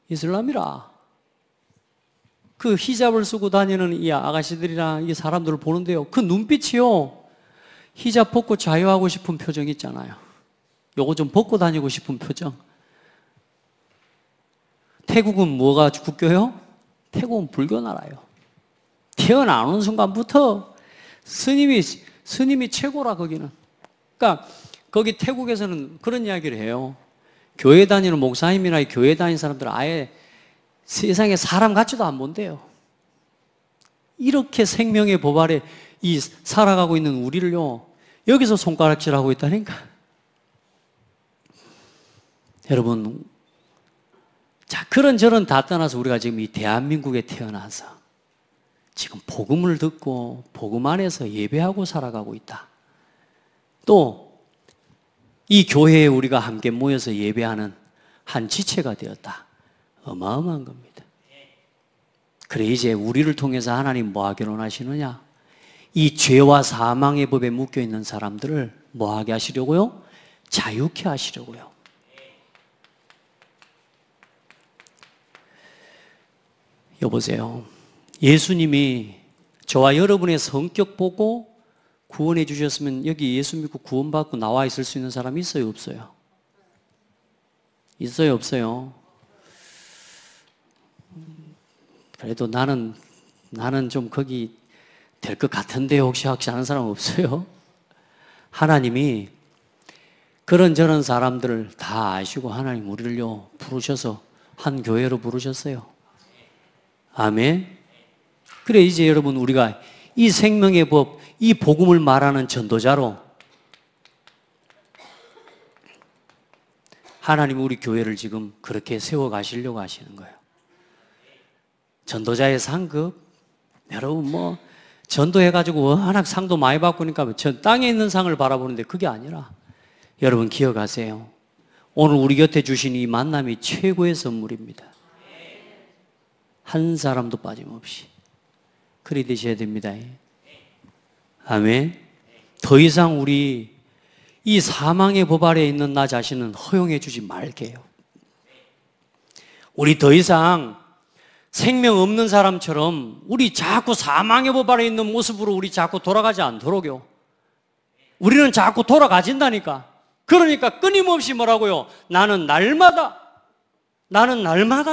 이슬람이라. 그 히잡을 쓰고 다니는 이 아가씨들이랑 이 사람들을 보는데요, 그 눈빛이요, 히잡 벗고 자유하고 싶은 표정 있잖아요. 요거 좀 벗고 다니고 싶은 표정. 태국은 뭐가 국교요? 태국은 불교 나라요. 태어나는 순간부터 스님이 최고라, 거기는. 그러니까 거기 태국에서는 그런 이야기를 해요. 교회 다니는 목사님이나 교회 다니는 사람들은 아예 세상에 사람 같지도 안 본대요. 이렇게 생명의 법 아래 살아가고 있는 우리를요, 여기서 손가락질하고 있다니까. 여러분, 자, 그런저런 다 떠나서 우리가 지금 이 대한민국에 태어나서 지금 복음을 듣고 복음 안에서 예배하고 살아가고 있다. 또 이 교회에 우리가 함께 모여서 예배하는 한 지체가 되었다. 어마어마한 겁니다. 그래, 이제 우리를 통해서 하나님 뭐 하기로 하시느냐? 이 죄와 사망의 법에 묶여 있는 사람들을 뭐 하게 하시려고요? 자유케 하시려고요. 여보세요. 예수님이 저와 여러분의 성격 보고 구원해 주셨으면 여기 예수 믿고 구원받고 나와 있을 수 있는 사람이 있어요, 없어요? 있어요, 없어요? 그래도 나는 좀 거기 될 것 같은데 혹시 아는 사람 없어요? 하나님이 그런저런 사람들을 다 아시고 하나님 우리를요 부르셔서 한 교회로 부르셨어요. 아멘. 그래, 이제 여러분 우리가 이 생명의 법, 이 복음을 말하는 전도자로 하나님 우리 교회를 지금 그렇게 세워 가시려고 하시는 거예요. 전도자의 상급, 여러분 뭐 전도해가지고 워낙 상도 많이 받고니까 저 땅에 있는 상을 바라보는데 그게 아니라, 여러분 기억하세요. 오늘 우리 곁에 주신 이 만남이 최고의 선물입니다. 한 사람도 빠짐없이 그리 되셔야 됩니다. 아멘. 더 이상 우리 이 사망의 법 아래에 있는 나 자신은 허용해 주지 말게요. 우리 더 이상 생명 없는 사람처럼 우리 자꾸 사망의 법 아래에 있는 모습으로 우리 자꾸 돌아가지 않도록요. 우리는 자꾸 돌아가진다니까. 그러니까 끊임없이 뭐라고요? 나는 날마다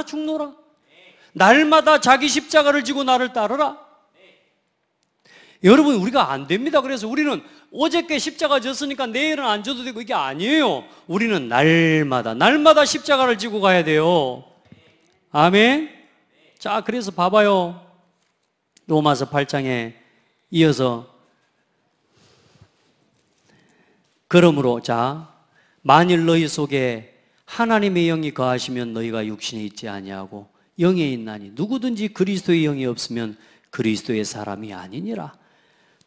죽노라. 날마다 자기 십자가를 지고 나를 따르라. 여러분, 우리가 안 됩니다. 그래서 우리는 어저께 십자가 졌으니까 내일은 안 져도 되고 이게 아니에요. 우리는 날마다 십자가를 지고 가야 돼요. 아멘. 자, 그래서 봐봐요. 로마서 8장에 이어서 그러므로 자, 만일 너희 속에 하나님의 영이 거하시면 너희가 육신에 있지 아니하고 영에 있나니 누구든지 그리스도의 영이 없으면 그리스도의 사람이 아니니라.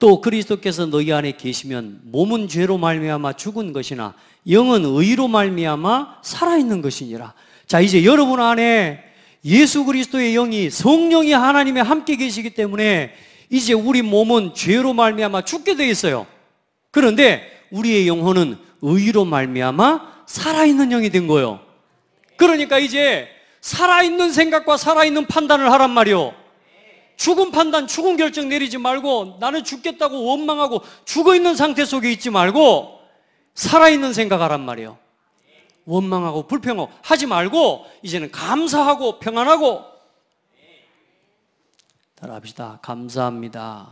또 그리스도께서 너희 안에 계시면 몸은 죄로 말미암아 죽은 것이나 영은 의로 말미암아 살아있는 것이니라. 자, 이제 여러분 안에 예수 그리스도의 영이, 성령이 하나님의 함께 계시기 때문에 이제 우리 몸은 죄로 말미암아 죽게 되어 있어요. 그런데 우리의 영혼은 의로 말미암아 살아있는 영이 된 거예요. 그러니까 이제 살아있는 생각과 살아있는 판단을 하란 말이요. 죽은 판단, 죽은 결정 내리지 말고, 나는 죽겠다고 원망하고 죽어있는 상태 속에 있지 말고 살아있는 생각하란 말이에요. 원망하고 불평하고 하지 말고 이제는 감사하고 평안하고. 따라합시다. 감사합니다.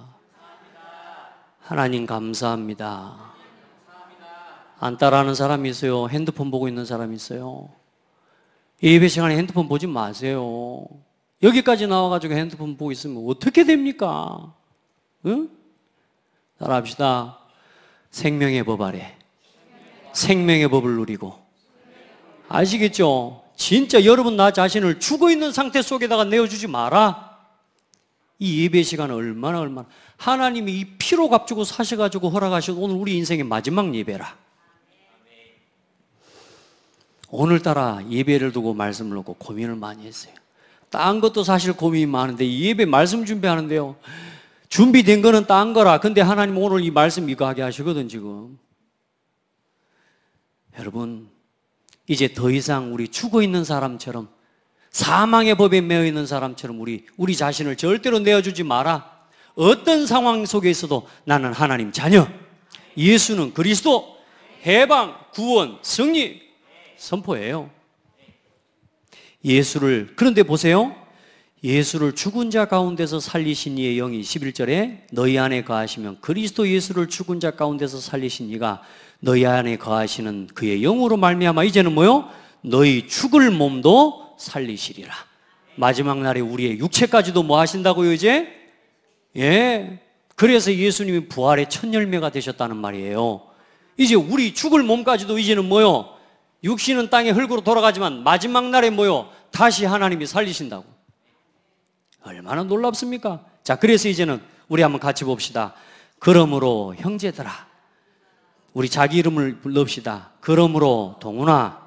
하나님 감사합니다. 안 따라하는 사람이 있어요. 핸드폰 보고 있는 사람이 있어요. 예배 시간에 핸드폰 보지 마세요. 여기까지 나와가지고 핸드폰 보고 있으면 어떻게 됩니까? 응? 따라합시다. 생명의 법 아래 생명의 법을 누리고. 아시겠죠? 진짜 여러분 나 자신을 죽어있는 상태 속에다가 내어주지 마라. 이 예배 시간은 얼마나 하나님이 이 피로 값주고 사셔가지고 허락하신 오늘 우리 인생의 마지막 예배라. 오늘따라 예배를 두고 말씀을 놓고 고민을 많이 했어요. 딴 것도 사실 고민이 많은데 이 예배 말씀 준비하는데요, 준비된 거는 딴 거라. 근데 하나님 오늘 이 말씀 이거 하게 하시거든 지금. 여러분 이제 더 이상 우리 죽어있는 사람처럼, 사망의 법에 매여 있는 사람처럼 우리 자신을 절대로 내어주지 마라. 어떤 상황 속에 있어도 나는 하나님 자녀, 예수는 그리스도, 해방, 구원, 승리 선포해요. 그런데 보세요. 예수를 죽은 자 가운데서 살리신 이의 영이 11절에 너희 안에 거하시면 그리스도 예수를 죽은 자 가운데서 살리신 이가 너희 안에 거하시는 그의 영으로 말미암아 이제는 뭐요? 너희 죽을 몸도 살리시리라. 마지막 날에 우리의 육체까지도 뭐 하신다고요 이제? 예. 그래서 예수님이 부활의 첫 열매가 되셨다는 말이에요. 이제 우리 죽을 몸까지도 이제는 뭐요? 육신은 땅의 흙으로 돌아가지만 마지막 날에 뭐요? 다시 하나님이 살리신다고. 얼마나 놀랍습니까? 자, 그래서 이제는 우리 한번 같이 봅시다. 그러므로 형제들아, 우리 자기 이름을 넣읍시다. 그러므로 동훈아,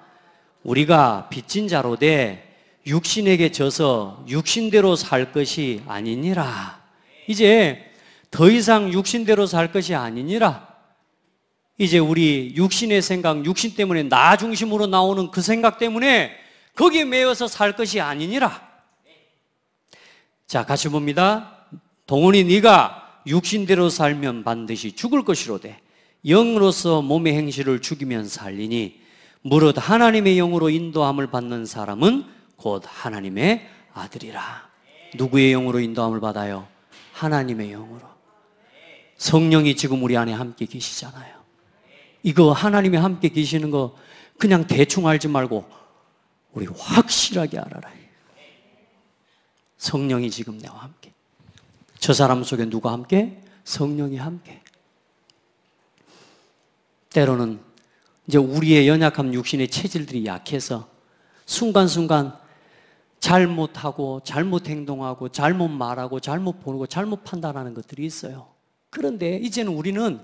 우리가 빚진 자로 돼 육신에게 져서 육신대로 살 것이 아니니라. 이제 더 이상 육신대로 살 것이 아니니라. 이제 우리 육신의 생각, 육신 때문에 나 중심으로 나오는 그 생각 때문에 거기에 매여서 살 것이 아니니라. 자, 같이 봅니다. 동훈이 네가 육신대로 살면 반드시 죽을 것이로되 영으로서 몸의 행실을 죽이면 살리니 무릇 하나님의 영으로 인도함을 받는 사람은 곧 하나님의 아들이라. 누구의 영으로 인도함을 받아요? 하나님의 영으로. 성령이 지금 우리 안에 함께 계시잖아요. 이거 하나님이 함께 계시는 거 그냥 대충 알지 말고 우리 확실하게 알아라. 성령이 지금 내와 함께. 저 사람 속에 누가 함께? 성령이 함께. 때로는 이제 우리의 연약한 육신의 체질들이 약해서 순간순간 잘못하고 잘못 행동하고 잘못 말하고 잘못 보고 잘못 판단하는 것들이 있어요. 그런데 이제는 우리는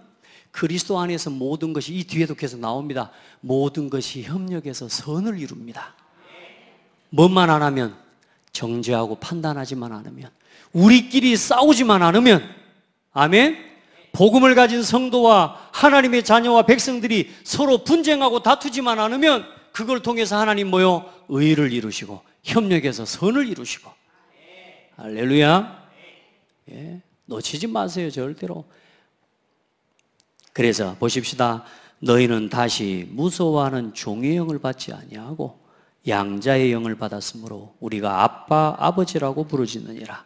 그리스도 안에서 모든 것이, 이 뒤에도 계속 나옵니다. 모든 것이 협력해서 선을 이룹니다. 뭐만 안 하면, 정죄하고 판단하지만 않으면, 우리끼리 싸우지만 않으면, 아멘? 복음을 가진 성도와 하나님의 자녀와 백성들이 서로 분쟁하고 다투지만 않으면 그걸 통해서 하나님 뭐요? 의를 이루시고 협력해서 선을 이루시고. 할렐루야. 예, 놓치지 마세요, 절대로. 그래서 보십시다. 너희는 다시 무서워하는 종의 영을 받지 아니하고 양자의 영을 받았으므로 우리가 아빠, 아버지라고 부르짖느니라.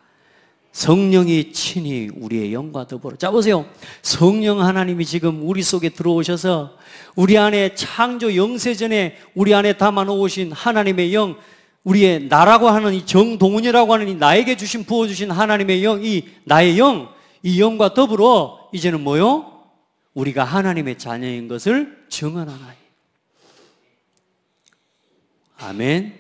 성령이 친히 우리의 영과 더불어. 자, 보세요. 성령 하나님이 지금 우리 속에 들어오셔서 우리 안에 창조 영세전에 우리 안에 담아 놓으신 하나님의 영, 우리의 나라고 하는 이 정동훈이라고 하는 이 나에게 부어주신 하나님의 영, 이 나의 영, 이 영과 더불어 이제는 뭐요? 우리가 하나님의 자녀인 것을 증언하나니. 아멘.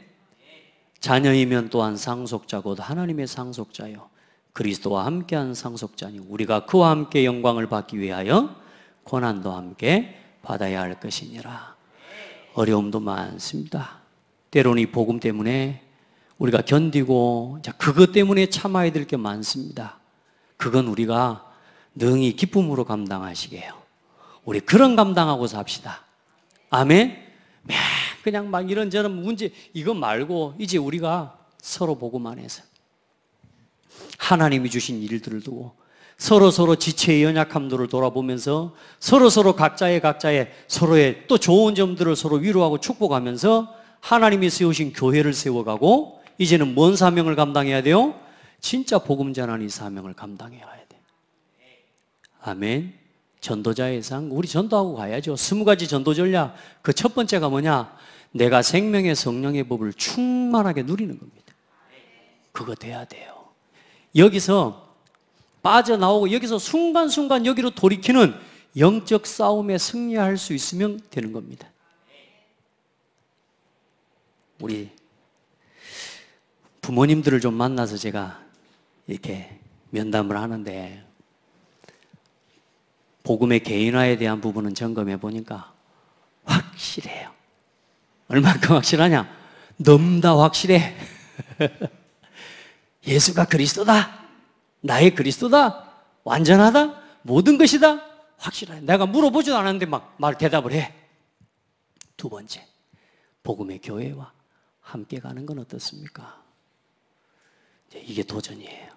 자녀이면 또한 상속자 곧 하나님의 상속자요 그리스도와 함께한 상속자니 우리가 그와 함께 영광을 받기 위하여 고난도 함께 받아야 할 것이니라. 어려움도 많습니다. 때로는 이 복음 때문에 우리가 견디고 그것 때문에 참아야 될 게 많습니다. 그건 우리가 능히 기쁨으로 감당하시게요. 우리 그런 감당하고 삽시다. 아멘. 그냥 막 이런저런 문제 이거 말고 이제 우리가 서로 보고만 해서 하나님이 주신 일들을 두고 서로 지체의 연약함들을 돌아보면서 서로 각자의 서로의 또 좋은 점들을 서로 위로하고 축복하면서 하나님이 세우신 교회를 세워가고 이제는 뭔 사명을 감당해야 돼요? 진짜 복음 전하는 이 사명을 감당해야 돼. 아멘. 전도자의 상, 우리 전도하고 가야죠. 20가지 전도 전략. 그 첫 번째가 뭐냐? 내가 생명의 성령의 법을 충만하게 누리는 겁니다. 그거 돼야 돼요. 여기서 빠져나오고 여기서 순간순간 여기로 돌이키는 영적 싸움에 승리할 수 있으면 되는 겁니다. 우리 부모님들을 좀 만나서 제가 이렇게 면담을 하는데 복음의 개인화에 대한 부분은 점검해 보니까 확실해요. 얼마큼 확실하냐? 너무나 확실해. 예수가 그리스도다. 나의 그리스도다. 완전하다. 모든 것이다. 확실해. 내가 물어보지도 않았는데 막 대답을 해. 두 번째, 복음의 교회와 함께 가는 건 어떻습니까? 이게 도전이에요.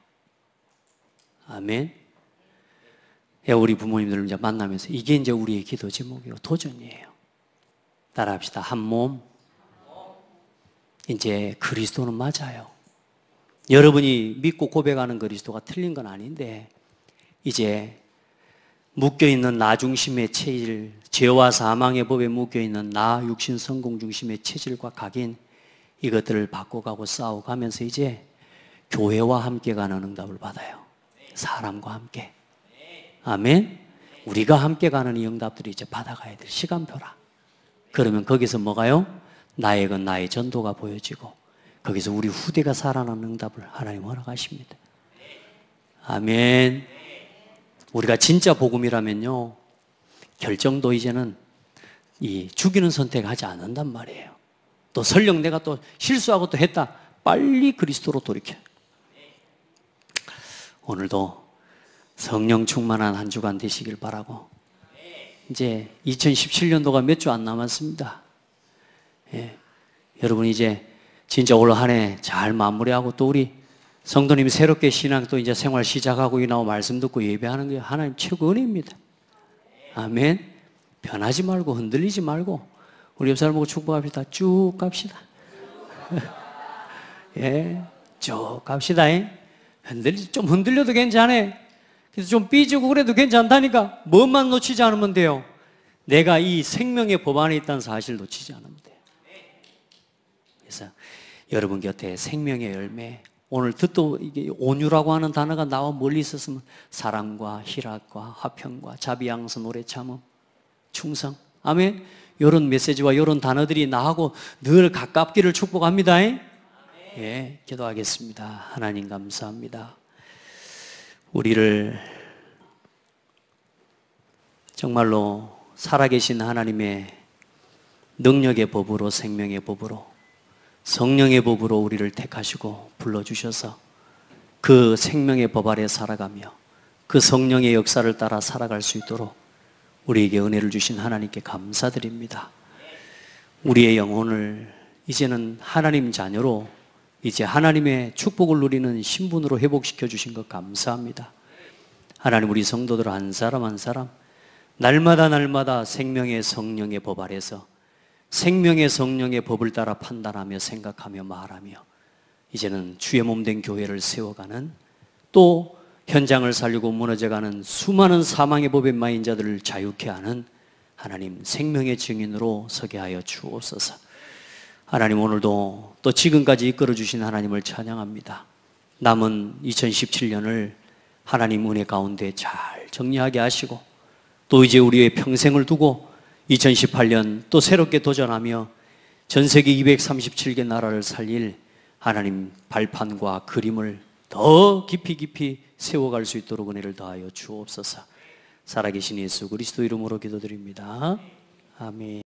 아멘. 우리 부모님들을 이제 만나면서 이게 이제 우리의 기도 제목이고 도전이에요. 따라합시다. 한 몸. 이제 그리스도는 맞아요. 여러분이 믿고 고백하는 그리스도가 틀린 건 아닌데 이제 묶여있는 나 중심의 체질, 죄와 사망의 법에 묶여있는 나 육신 성공 중심의 체질과 각인 이것들을 바꿔가고 싸워가면서 이제 교회와 함께 가는 응답을 받아요. 사람과 함께. 아멘. 우리가 함께 가는 이 응답들이 이제 받아가야 될 시간표라. 그러면 거기서 뭐가요? 나의 건 나의 전도가 보여지고 거기서 우리 후대가 살아나는 응답을 하나님 허락하십니다. 아멘. 우리가 진짜 복음이라면요 결정도 이제는 이 죽이는 선택하지 않는단 말이에요. 또 설령 내가 또 실수하고 또 했다 빨리 그리스도로 돌이켜. 오늘도 성령 충만한 한 주간 되시길 바라고 이제 2017년도가 몇 주 안 남았습니다. 여러분 이제 진짜 올 한 해 잘 마무리하고 또 우리 성도님이 새롭게 신앙 또 이제 생활 시작하고 나오 말씀 듣고 예배하는 게 하나님 최고 은혜입니다. 아멘. 변하지 말고 흔들리지 말고 우리 옆 사람 보고 축복합시다. 쭉 갑시다. 쭉 갑시다. 좀 흔들려도 괜찮아. 그래서 좀 삐지고 그래도 괜찮다니까. 뭐만 놓치지 않으면 돼요. 내가 이 생명의 법 안에 있다는 사실 놓치지 않으면 돼요. 그래서 여러분 곁에 생명의 열매, 오늘 듣도 이게 온유라고 하는 단어가 나와 멀리 있었으면 사랑과 희락과 화평과 자비양선 오래 참음 충성 아멘. 이런 메시지와 이런 단어들이 나하고 늘 가깝기를 축복합니다. 예, 기도하겠습니다. 하나님 감사합니다. 우리를 정말로 살아계신 하나님의 능력의 법으로 생명의 법으로 성령의 법으로 우리를 택하시고 불러주셔서 그 생명의 법 아래 살아가며 그 성령의 역사를 따라 살아갈 수 있도록 우리에게 은혜를 주신 하나님께 감사드립니다. 우리의 영혼을 이제는 하나님 자녀로 이제 하나님의 축복을 누리는 신분으로 회복시켜 주신 것 감사합니다. 하나님 우리 성도들 한 사람 한 사람 날마다 생명의 성령의 법 아래서 생명의 성령의 법을 따라 판단하며 생각하며 말하며 이제는 주의 몸된 교회를 세워가는 또 현장을 살리고 무너져가는 수많은 사망의 법에 마인 자들을 자유케 하는 하나님 생명의 증인으로 서게 하여 주옵소서. 하나님 오늘도 또 지금까지 이끌어 주신 하나님을 찬양합니다. 남은 2017년을 하나님 은혜 가운데 잘 정리하게 하시고 또 이제 우리의 평생을 두고 2018년 또 새롭게 도전하며 전 세계 237개 나라를 살릴 하나님 발판과 그림을 더 깊이 세워갈 수 있도록 은혜를 더하여 주옵소서. 살아계신 예수 그리스도 이름으로 기도드립니다. 아멘.